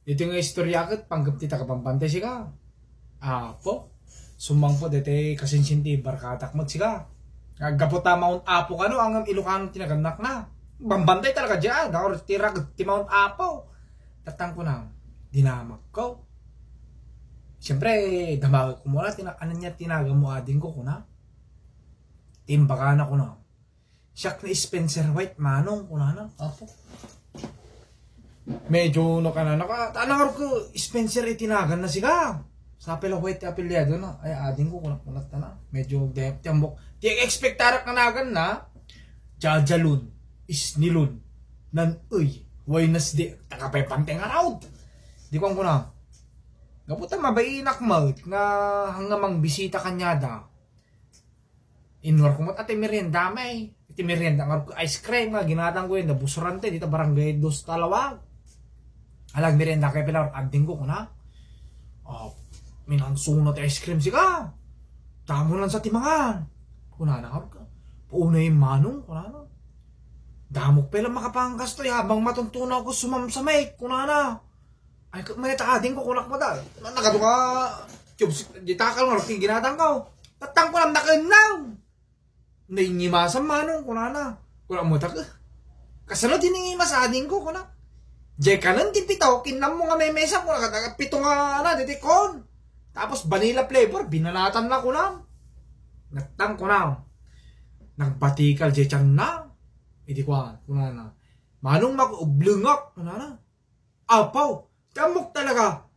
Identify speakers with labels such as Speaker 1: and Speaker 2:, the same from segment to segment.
Speaker 1: Ito nga istorya kat panggap ti takapambantay siya. Apo. Sumang po dete kasinsinti barkatak mo siya. Agapot na Mount Apo kano ang Ilocano tinaganak na. Bambantay talaga dyan. Or tirag ti Mount Apo. Tatang ko na. Dinamak ko. Siyempre, damag ko muna. Ano niya tinaga mo ading ko kuna. Timbakan ako na. Siyak na Spencer White manong kuna na. Apo. Medyo no ka na. Tanang ko Spencer itinagan na siya. Sa apela White apelyado na. Ay ading ko kunat na. Medyo tiyambok. Tiyang expectarak na nagan na. Jajalun. Isnilun. Nan uy. Waynas di. Takapay panteng araw. Di ko ang kuna. Gaputan mabainak mo nga hangamang bisita kanyada. Inwar ko mo ati merienda may. Iti merienda nga ice cream nga ginatang ko yun. Nabusurante dito barangay dos talawag. Alag merienda kay pilar ading ko kuna. Minansunot ice cream siya. Tamo lang sa timangan. Kuna na ka. Paunay manong kuna na. Damok pala makapangkas to habang matuntunaw ko sumamsamay kuna na. Ay, may takading ko kunak mo dahil. Nakado ka, di takal nga, naking ginatang ko. Tatang ko lang nakinaw. Naingimasan manong, kunana. Kunak mo taka. Kasalo din ingimasading ko, kunak. Diyan ka lang, tipitaw, kinam mo nga may mesa, kunak. Pito nga na, ditikon. Tapos vanilla flavor, binalatan na kunak. Natang kunak. Nagbatikal, diyan na. Hindi ko, kunana. Manong makublungak, kunana. Apaw. Kamok talaga.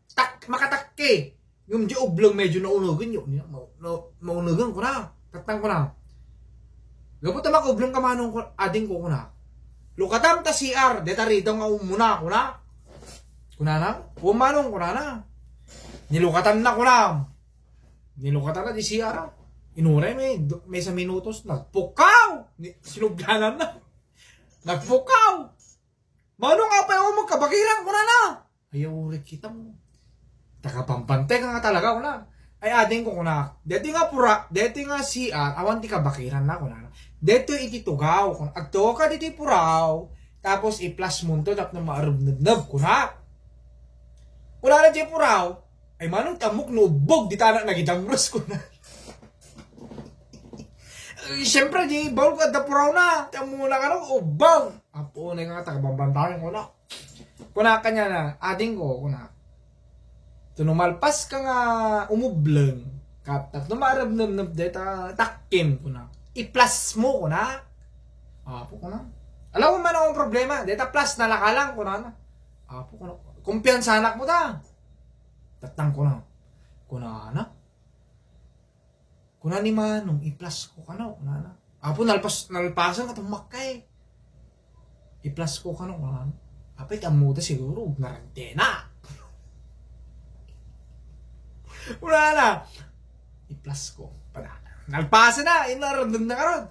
Speaker 1: Makatakke. Yung di oblong medyo naunugan yun. Maunugan ko na. Tatang ko na. Gapot na makublong ka manong ading ko na. Lukatam ta CR. Deta rito nga umuna ko na. Kuna na? Umanong ko na. Nilukatam na ko na. Nilukatam na di CR. Inuray may sa minutos. Nagpukaw. Sinublanan na. Nagpukaw. Manong nga pa yung magkabakiran ko na. Ayaw ulit kita mo. Takapampante ka nga talaga ko na. Ay ading ko na. Deti nga pura. Deti nga CR. Awan ti kabakiran na ko na. Deti ititugaw. Agtuwa ka diti puraw. Tapos i-plus munto. Tap na maarubnadnab ko na. Kuna na diti puraw. Ay manong tamok nubog. Di tanak nagidamros ko na. Siyempre di. Bawal ka da puraw na. Tamuna ka na. Ubang. Apo na nga takabambantayan ko na. Kuna kanya na, ading ko, kuna. Tunumalpas ka nga umublang. Katat, numarab na deta takin, kuna. I-plus mo, kuna. Apo, kuna. Alam mo man akong problema. Deta plus na lakalang, kuna na. Apo, kuna. Kumpiyansa anak mo ta. Tatang, kuna. Kuna na. Kuna ni Manong, i-plus ko ka na, kuna na. Apo, nalpasan ka tumakay. I-plus ko ka na, kuna na. Apay kamuta siguro, narantena. Wala na. I-plus ko. Nalpasa na. Inaramdam na karon.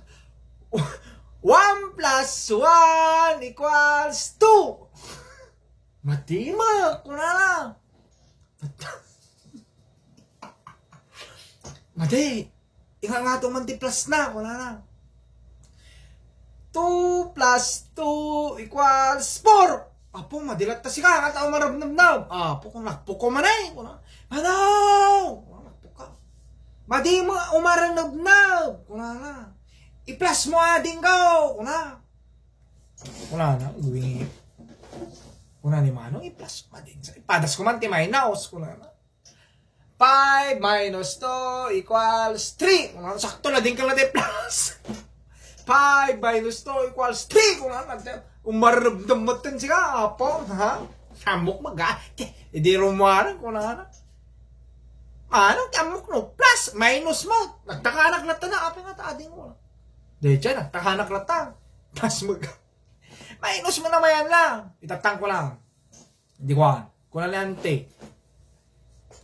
Speaker 1: 1 plus 1 equals 2. Matima. Wala na. Mati. Ika nga itong multiplas na. Wala na. 2 plus 2 equals 4. Apo, madilat ta siya. At ako marabnabnab. Apo, kung nakpuko man ay. Ano? Nakpuka. Madi mo umarabnabnab. Kuna na. I-plus mo ading ko. Kuna. Kuna na. Uwing. Kuna ni Manong i-plus mo ading. Ipadas ko man timay naos. Kuna na. 5 minus 2 equals 3. Kuna na. Sakto na din ka na di plus. 5 minus 2 equals 3. Kuna na. Umarabdamatan siya, apo, ha? Kamok hindi rumarang ko na. Anong kamok no? Plus, minus mo. Nagtakanak lata na, apo nga taading mo. Dahil dyan, nagtakanak lata. Plus, minus mo na mayan lang. Itatang ko lang. Hindi ko na lang,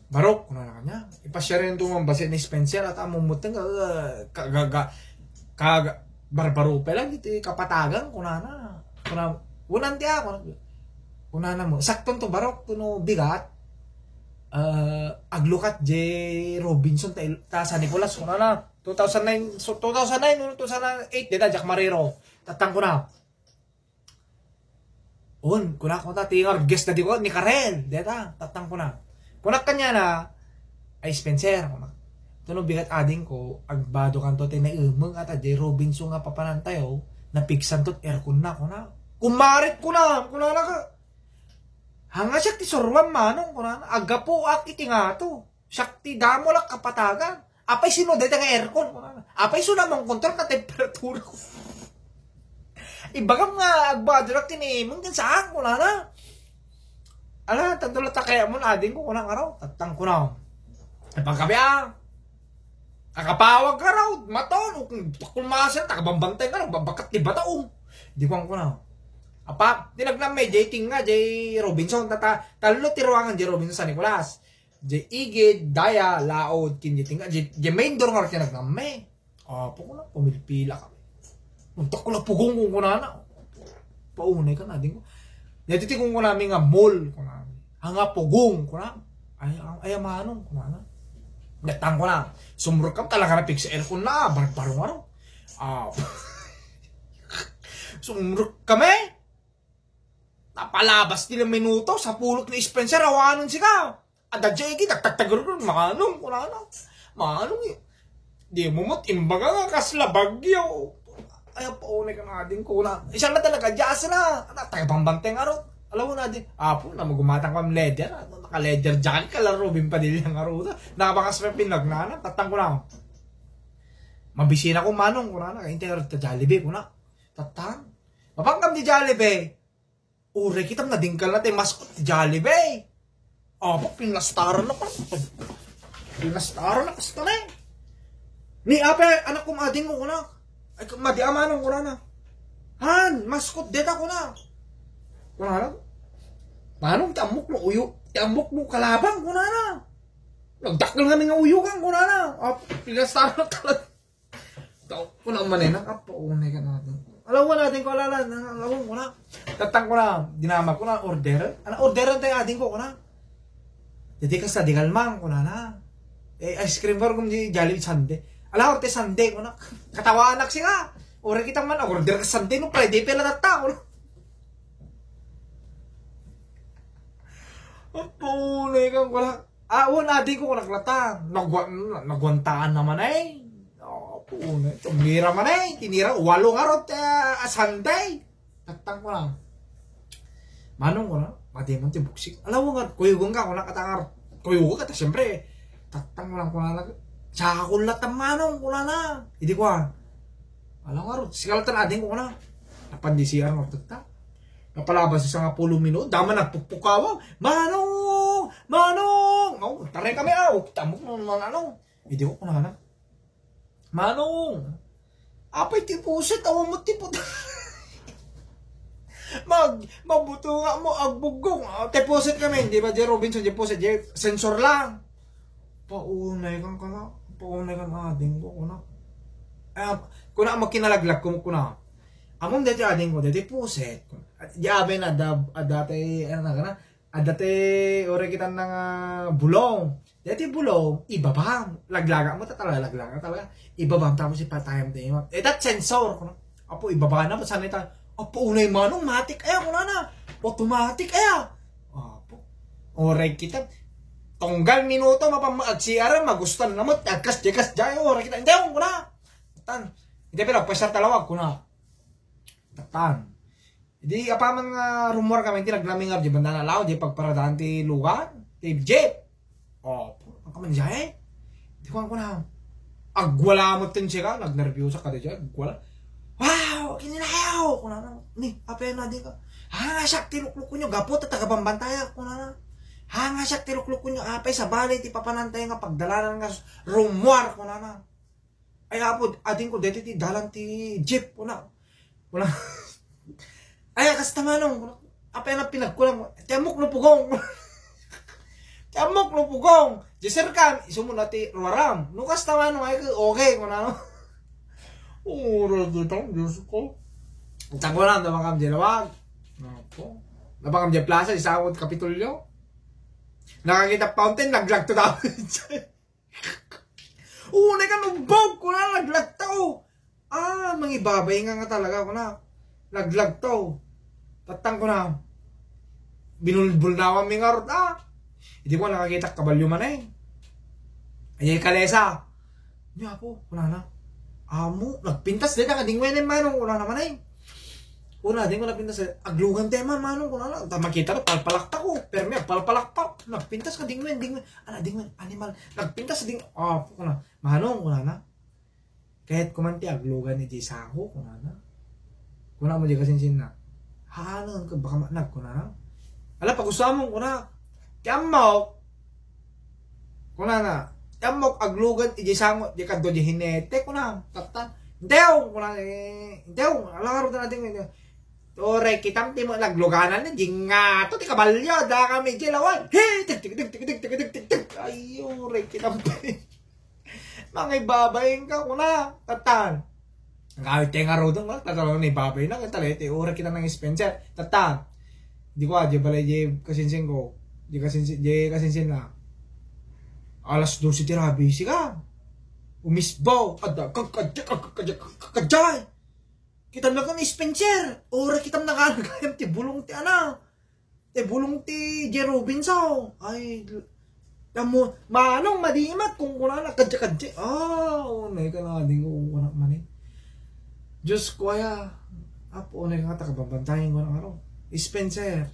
Speaker 1: Barok, kuna na kanya. Ipasya rin itong basit ni Spencer at amumutang barbaro pa lang, ito kapatagan, kuna na. Unan ti ako. Una na mo. Saktong to barok no bigat. Aglukat J. Robinson ta sa Nicolas kuna na. 2009 2008 dita Jack Marrero. Tatang ko na. Kunak ko ta, tingar, guest na di ko, ni Karel. Deta, tatang ko na. Kunak kanya na, ay Spencer. Kunak. Tunog bigat ading ko, agbado kanto tayo na umang at J. Robinson nga papanantayo, na pigsan to't aircon na, kunak. Kumarit ko na ka. Hanga siya ti sorwan manong, kunak. Aga po akiti nga to. Shakti damo lang kapatagan. Apay sino dito nga aircon, kunak. Apay sino namang kontrol na temperatura ko. Ibagam nga agbado lang tinimang din saan ko na. Ala, tantulat ta kaya mo na ading ko kunang araw. Tatang ko na. Pagkabi akapawag ka raw. Maton. Kung kulmasal, takabambantay ka raw. Babakat ni bataong. Di ko na. Apa, tinagnan may J. Ting nga, J. Robinson. Talo tiruangan J. Robinson sa Nicolas. J. Igid, Daya, Laod, Kinji Ting nga. J. Main door nga tinagnan may. Po ko na, pumilpila kami. Muntak ko na pugong kung kunana. Paunay ka na din ko. Natitikong ko namin nga mall. Hanga pugong. Ay manong. Natang ko na. Sumurok ka talaga na pig sa aircon na. Barbarong araw. Sumurok kami. Napalabas nila minuto sa pulot ni Spencer. Awanon siya. Ada jegi. Tagtagtagurun. Manong. Manong eh. Di mo mo't imbaga nga kasla bagyo. Ay, paunay ka na din ko na. Isang na talaga, jazz na. Tagapambanteng araw. Alam mo na din. Po, na magumatang ko ang leather. Naka-leather jacket ka lang, Robin Padilla ng araw. Nakabakas pa pinagnana. Tatang ko na. Mabisina ko manong ko na. Kaintay ta Jollibee ko na. Tatang. Mapangkam di Jollibee. Ure, kitang nadingkal natin. Maskot di Jollibee. Pinastaran na pa. Pinastaran na kasta na eh. Ni ape, anak kong ading ko na. Ay, madiamanong ko na. Han, maskot, deta ko na. Kuna na. Manong, tiamok mo uyo. Tiamok mo kalabang, kuna na. Nagdakil nga nga uyo kang, kuna na. Pinastara na talaga. Kuna manina, unay ka natin. Alam mo natin ko, alam mo na. Tatang ko na, dinama ko na, order. Orderan tayo ading ko, kuna. Jadi ka sa dingalmang, kuna na. Ice cream bar kung di Jollibee Sunday. Alam, orte Sunday, kuna. Katawa anak siya. Ore kitang man, order ka Sunday, no, Friday pala natang, kuna. Punay kang wala. Adi ko naglatang. Nagwantaan naman eh. Punay. Tumira man eh. Tinira. 8 arot Sunday. Tatang ko lang. Manong ko na. Mati man tibuksik. Alam mo nga, kuyugang ka. Kung nakatangar. Kuyugang ka. Siyempre. Tatang ko lang. Kung na. Tsaka kulat ang manong. Kung na. Hindi ko alam nga ron. Sikalatan ading ko na. Napandisiyan mo. Tatang. Napalabas sa nga 10 minuto, dama nagpupukawang, Manong! Taray kami tamok ng mga Hindi ko na. Manong! Apay tipusit, awa mo tipot. Mabuto nga mo, agbugong. Tipusit kami, di ba, J. Robinson, deposit, sensor lang. Paunay kang kana. Paunay kang ading ko, kuna. Kuna makinalaglag ko, kuna. Among dati ading ko, dati puset. Yabe na, dati, dati, ore kita ng bulong. Dati bulong, ibabang. Laglaga mo, laglaga talaga. Ibabang, tapos ipatayam tayo. That sensor. Apo, ibabang na, saan ito? Apo, unay manong, matik, kuna na. Automatic, Apo, ore kita. Tonggal minuto, mapamagsiaran, magustan na mo, agkas, ore kita. Hindi ako, kuna. Hindi, pero, pasar talawag, kuna. Tatan. Hindi apa man nga rumor kami tinaglaming nga di banda na lao di pagparadaan ti lugar ti jeep. Ang kaman diya Di ko na. Agwala mo tin siya ka nagnervyosa ka diya. Agwala. Wow, kininayaw ko na. Ni, apa na di ka. Hanga siya tilukluk ko nyo gapo ta tagabambantaya ko na. Hanga siya tilukluk ko nyo apay sa balay ti papanantay nga pagdalanan nga rumor ko na. Ay apo ading ko deti ti dalan ti jeep ko na. Wala. Ay, kasta manong. Apa yung pinagkulang. Tiamok no pugong. Tiamok no pugong. Jisir kan. Isumo nati ruaram. No kasta manong. Ay, okay. Kung ano. Raditang. Diyos ko. Tangko lang. Nabangkam dilawag. Nabangkam di plaza. Isawad kapitulyo. Nakakita fountain. Naglag to daw. Nakanubog ko na. Naglag to. Mangibabay nga talaga ko na. Naglag to. Tatang ko na. binulbul na kami nga ron, Hindi ko nakakita kabalyo man eh. Ay, kalesa. Niya po, wala na. Amo, nagpintas din na, kading wenen manong, wala naman eh. Una, din ko napintas eh. Aglugan tayo man, manong, wala na. Makita ko, palpalakta ko. Pero may palpalakta. Nagpintas ka, dingwen. Dingwen, animal. Nagpintas, kuna. Manong, wala na. Kahit kumanti, aglugan ni Jisako, kuna na. Kuna mo di kasinsin na. Hahanan ka, baka manag, kuna na. Ala, pag-usawa mo, kuna. Kamok. Kuna na. Kamok, aglugan, Jisako, di ka do di hinete, kuna. Tatan. Hintew, kuna. Hintew, alam ka rin natin. Ore, kitam ti mo nagluganan na, di nga, to, ti kabalyo, da kami, gilawan. Hey, tik. Ay, ore, kitam ti. Mga ibabayin ka, kuna. Tatan. Ang kawit tayo nga rodong, tatalong na ibabay na, talete, ore kita ng Spencer. Tatan. Di ko, di balay, di kasinsin ko. Di kasinsin na. Alas 12 tira, busy ka. Umisbaw. Kajay. Kitam na kami Spencer. Ora kitam na kagayam ti bulong ti ana. Ti bulong ti J. Robinson. Ay, tamo, manong madimat kung kuna na kadya. Unay ka na din ko kuna man eh. Diyos ko kaya. Apo, unay ka takababantayin ko ng araw. Spencer.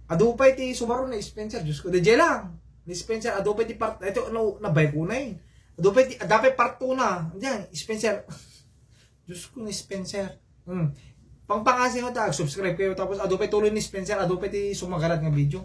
Speaker 1: Adupay ti Subaru na Spencer. Diyos ko, DJ lang. Ni Spencer, adupay ti part, ito nabay ko na yun. Adupay part 2 na. Diyan, Spencer. Diyos ko ni Spencer. Pangpangasin ko subscribe kayo. Tapos adupay tuloy ni Spencer, adupay ti sumagalat nga video.